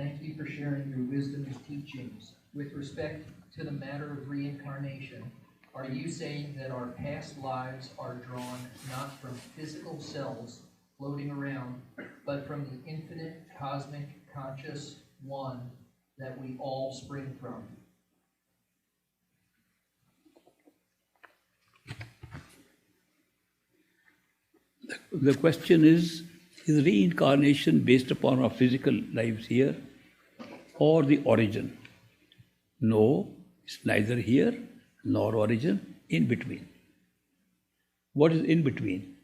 Thank you for sharing your wisdom and teachings. With respect to the matter of reincarnation, are you saying that our past lives are drawn not from physical cells floating around, but from the infinite cosmic conscious one that we all spring from? The question is reincarnation based upon our physical lives here or the origin? No, it's neither here nor origin, in between. What is in between?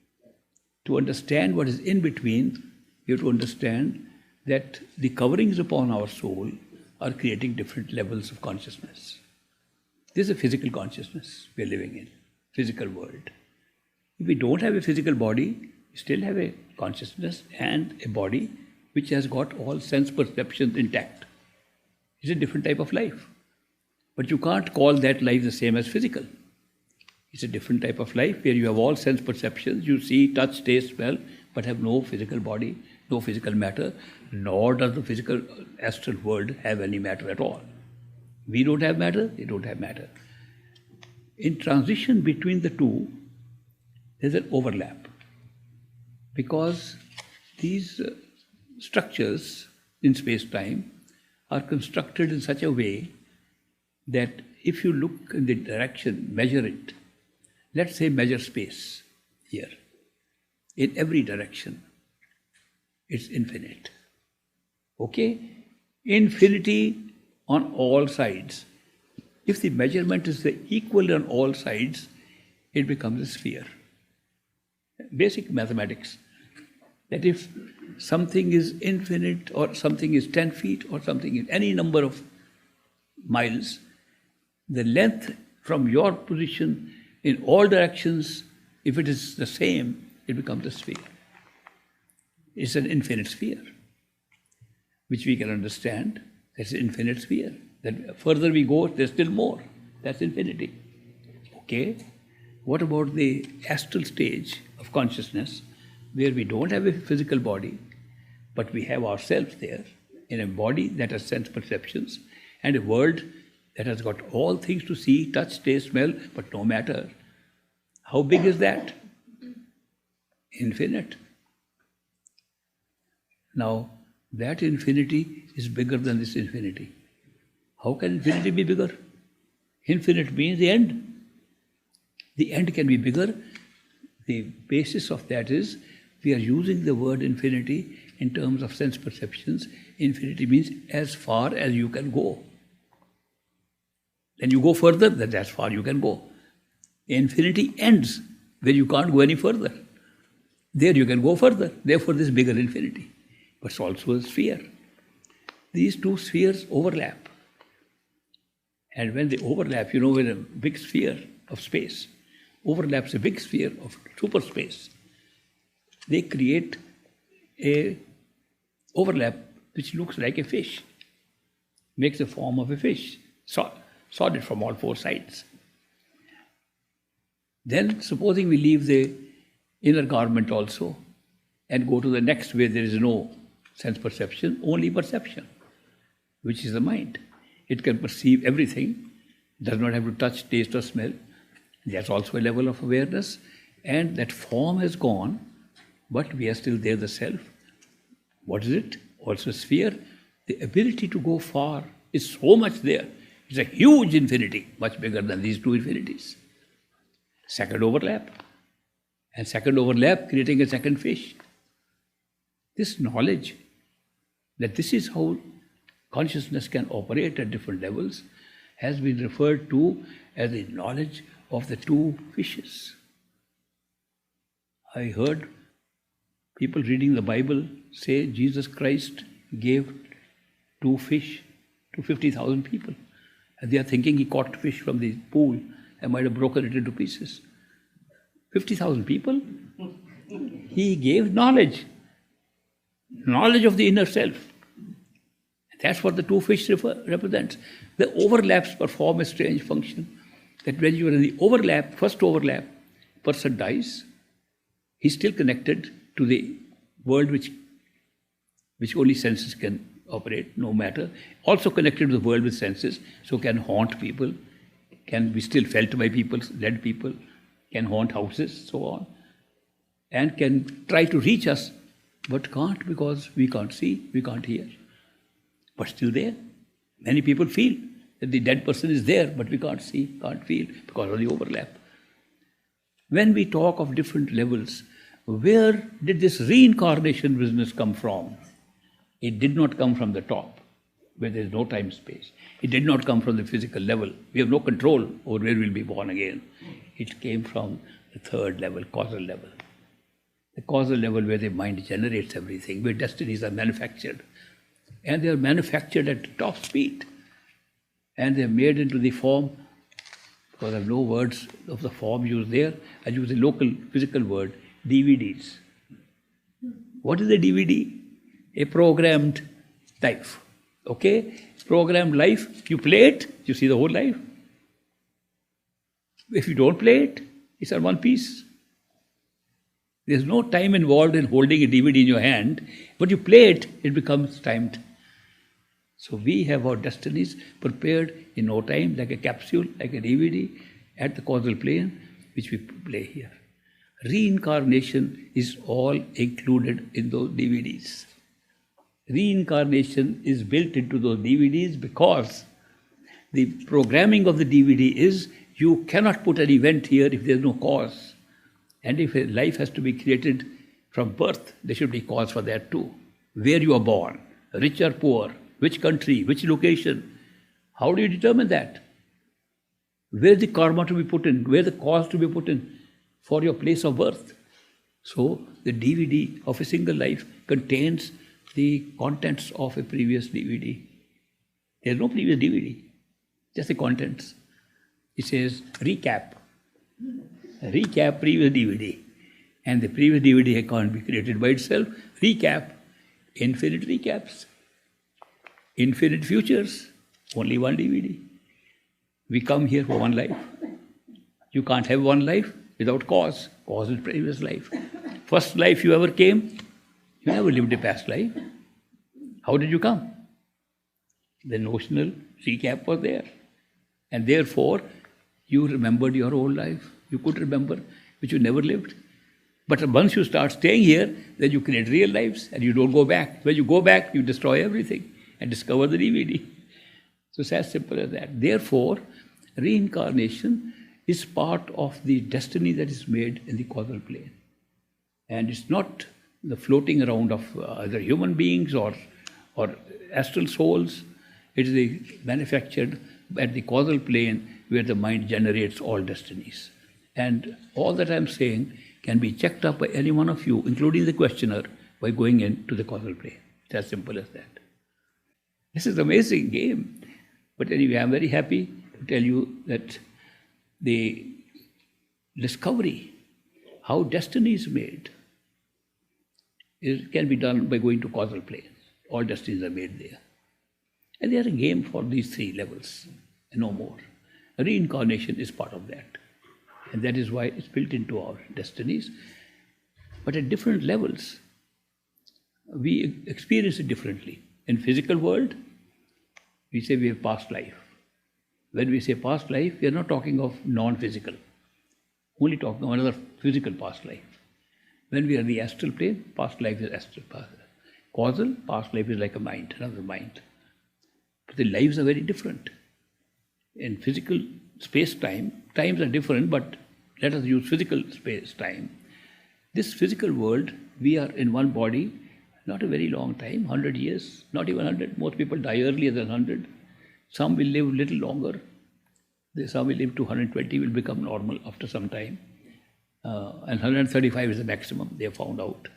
To understand what is in between, you have to understand that the coverings upon our soul are creating different levels of consciousness. This is a physical consciousness we are living in, physical world. If we don't have a physical body, we still have a consciousness and a body which has got all sense perceptions intact. It's a different type of life. But you can't call that life the same as physical. It's a different type of life where you have all sense perceptions, you see, touch, taste, smell, but have no physical body, no physical matter, nor does the physical astral world have any matter at all. We don't have matter, they don't have matter. In transition between the two, there's an overlap. Because these structures in space-time are constructed in such a way that if you look in the direction, measure it, let's say measure space here, in every direction, it's infinite. Okay? Infinity on all sides. If the measurement is equal on all sides, it becomes a sphere. Basic mathematics. That if something is infinite or something is 10 feet or something is any number of miles, the length from your position in all directions, if it is the same, it becomes a sphere. It's an infinite sphere, which we can understand. That's an infinite sphere. That further we go, there's still more. That's infinity. Okay? What about the astral stage of consciousness, where we don't have a physical body, but we have ourselves there, in a body that has sense perceptions, and a world that has got all things to see, touch, taste, smell, but no matter. How big is that? Infinite. Now, that infinity is bigger than this infinity. How can infinity be bigger? Infinite means the end. The end can be bigger. The basis of that is we are using the word infinity in terms of sense perceptions. Infinity means as far as you can go. Then you go further, then that's far you can go. Infinity ends where you can't go any further. There you can go further. Therefore, this bigger infinity. But it's also a sphere. These two spheres overlap. And when they overlap, when a big sphere of space overlaps a big sphere of superspace, they create a overlap which looks like a fish, makes the form of a fish, solid from all four sides. Then, supposing we leave the inner garment also and go to the next where there is no sense perception, only perception, which is the mind. It can perceive everything, does not have to touch, taste or smell. That's also a level of awareness, and that form has gone, but we are still there, the self. What is it? Also a sphere. The ability to go far is so much there. It's a huge infinity, much bigger than these two infinities. Second overlap. And second overlap creating a second fish. This knowledge that this is how consciousness can operate at different levels has been referred to as the knowledge of the two fishes. I heard people reading the Bible say Jesus Christ gave 2 fish to 50,000 people. And they are thinking he caught fish from the pool and might have broken it into pieces. 50,000 people? He gave knowledge. Knowledge of the inner self. That's what the 2 fish represents. The overlaps perform a strange function. That when you are in the overlap, first overlap, person dies, he's still connected to the world which only senses can operate, no matter. Also connected to the world with senses, so can haunt people, can be still felt by people, dead people, can haunt houses, so on, and can try to reach us, but can't because we can't see, we can't hear. But still there. Many people feel that the dead person is there, but we can't see, can't feel because of the overlap. When we talk of different levels, where did this reincarnation business come from? It did not come from the top, where there is no time-space. It did not come from the physical level. We have no control over where we'll be born again. It came from the third level, causal level. The causal level where the mind generates everything, where destinies are manufactured. And they are manufactured at top speed. And they are made into the form, because I have no words of the form used there, I use the local physical word, DVDs. What is a DVD? A programmed life. Okay? Programmed life, you play it, you see the whole life. If you don't play it, it's on one piece. There's no time involved in holding a DVD in your hand, but you play it, it becomes timed. So we have our destinies prepared in no time, like a capsule, like a DVD, at the causal plane, which we play here. Reincarnation is all included in those DVDs. Reincarnation is built into those DVDs because the programming of the DVD is you cannot put an event here if there is no cause. And if a life has to be created from birth, there should be cause for that too. Where you are born, rich or poor, which country, which location, how do you determine that? Where is the karma to be put in? Where is the cause to be put in for your place of birth? So the DVD of a single life contains the contents of a previous DVD. There is no previous DVD, just the contents. It says recap. Recap previous DVD. And the previous DVD can't be created by itself. Recap. Infinite recaps. Infinite futures. Only one DVD. We come here for one life. You can't have one life without cause. Cause is previous life. First life you ever came, you never lived a past life. How did you come? The notional recap was there. And therefore, you remembered your whole life. You could remember, which you never lived. But once you start staying here, then you create real lives and you don't go back. When you go back, you destroy everything and discover the DVD. So it's as simple as that. Therefore, reincarnation is part of the destiny that is made in the causal plane. And it's not the floating around of either human beings or astral souls. It is the manufactured at the causal plane where the mind generates all destinies. And all that I'm saying can be checked up by any one of you, including the questioner, by going into the causal plane. It's as simple as that. This is an amazing game. But anyway, I'm very happy to tell you that the discovery, how destiny is made, it can be done by going to causal planes. All destinies are made there. And they are a game for these three levels, and no more. Reincarnation is part of that. And that is why it's built into our destinies. But at different levels, we experience it differently. In physical world, we say we have past life. When we say past life, we are not talking of non-physical. Only talking of another physical past life. When we are in the astral plane, past life is astral past. Causal, past life is like a mind, another mind. But the lives are very different. In physical space-time, times are different, but let us use physical space-time. This physical world, we are in one body, not a very long time, 100 years, not even 100. Most people die earlier than 100. Some will live a little longer. Some will live to 120, will become normal after some time. And 135 is the maximum, they have found out.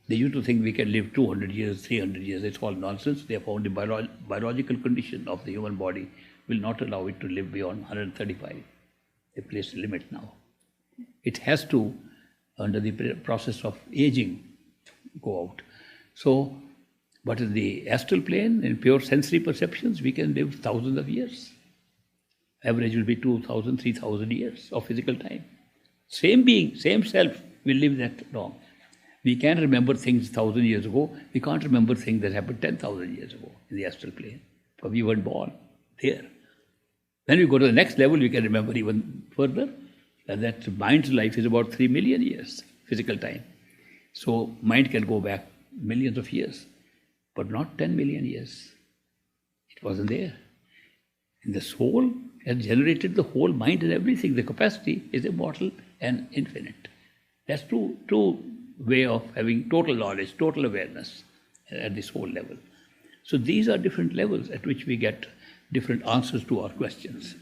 They used to think we can live 200 years, 300 years. It's all nonsense. They have found the biological condition of the human body will not allow it to live beyond 135. They place a limit now. It has to, under the process of aging, go out. So, but in the astral plane, in pure sensory perceptions, we can live thousands of years. Average will be 2,000, 3,000 years of physical time. Same being, same self will live that long. We can remember things 1,000 years ago. We can't remember things that happened 10,000 years ago in the astral plane, because we weren't born there. When we go to the next level, we can remember even further. And that mind's life is about 3 million years, physical time. So mind can go back millions of years, but not 10 million years. It wasn't there. And the soul has generated the whole mind and everything. The capacity is immortal and infinite. That's true way of having total knowledge, total awareness at the soul level. So these are different levels at which we get different answers to our questions.